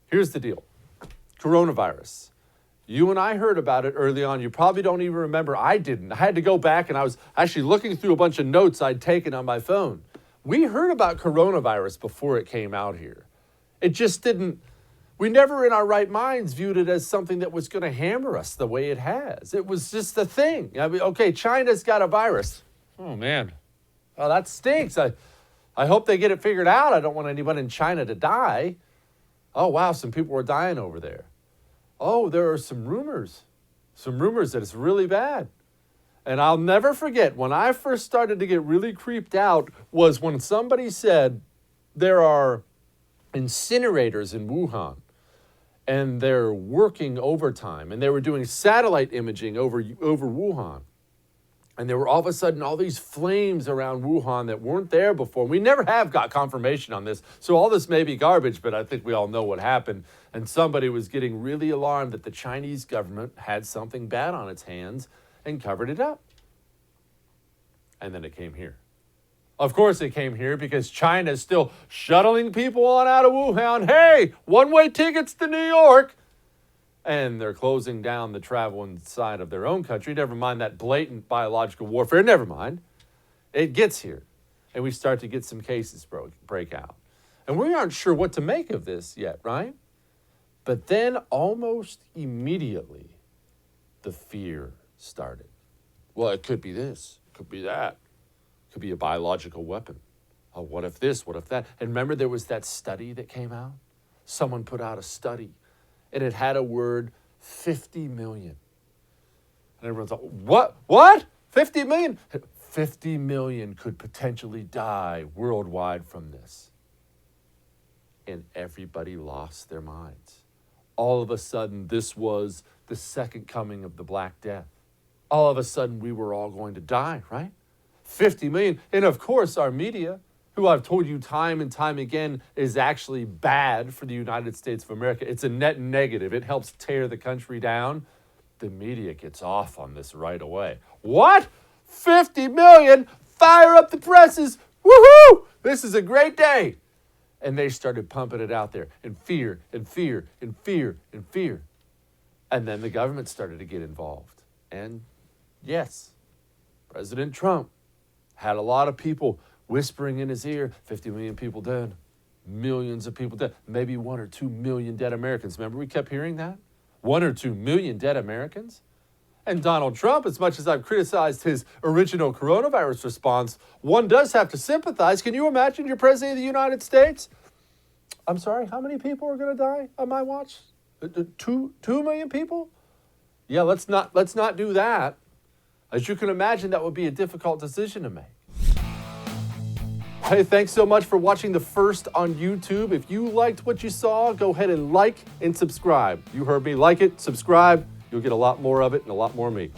Here's the deal. Coronavirus. You and I heard about it early on. You probably don't even remember. I didn't. I had to go back, and I was actually looking through a bunch of notes I'd taken on my phone. We heard about coronavirus before it came out here. It just didn't, we never in our right minds viewed it as something that was going to hammer us the way it has. It was just a thing. I mean, okay, China's got a virus. Oh, man. Oh, that stinks. I hope they get it figured out. I don't want anyone in China to die. Oh, wow, some people are dying over there. Oh, there are some rumors that it's really bad. And I'll never forget, when I first started to get really creeped out was when somebody said there are incinerators in Wuhan and they're working overtime and they were doing satellite imaging over Wuhan. And there were all of a sudden all these flames around Wuhan that weren't there before. We never have got confirmation on this. So all this may be garbage, but I think we all know what happened. And somebody was getting really alarmed that the Chinese government had something bad on its hands and covered it up. And then it came here. Of course it came here because China is still shuttling people on out of Wuhan. Hey, one-way tickets to New York. And they're closing down the travel inside of their own country. Never mind that blatant biological warfare. Never mind. It gets here. And we start to get some cases break out. And we aren't sure what to make of this yet, right? But then almost immediately, the fear started. Well, it could be this. It could be that. It could be a biological weapon. Oh, what if this? What if that? And remember there was that study that came out? Someone put out a study. And it had a word, 50 million. And everyone's like, what? 50 million? 50 million could potentially die worldwide from this. And everybody lost their minds. All of a sudden, this was the second coming of the Black Death. All of a sudden, we were all going to die, right? 50 million. And of course, our media, who I've told you time and time again is actually bad for the United States of America. It's a net negative. It helps tear the country down. The media gets off on this right away. What? 50 million? Fire up the presses. Woohoo! This is a great day. And they started pumping it out there in fear and fear and fear and fear. And then the government started to get involved. And yes, President Trump had a lot of people whispering in his ear, 50 million people dead, millions of people dead, maybe 1 or 2 million dead Americans. Remember we kept hearing that? 1 or 2 million dead Americans? And Donald Trump, as much as I've criticized his original coronavirus response, one does have to sympathize. Can you imagine you're president of the United States? I'm sorry, how many people are going to die on my watch? 2 million people? Yeah, let's not do that. As you can imagine, that would be a difficult decision to make. Hey, thanks so much for watching the first on YouTube. If you liked what you saw, go ahead and like and subscribe. You heard me. Like it, subscribe. You'll get a lot more of it and a lot more of me.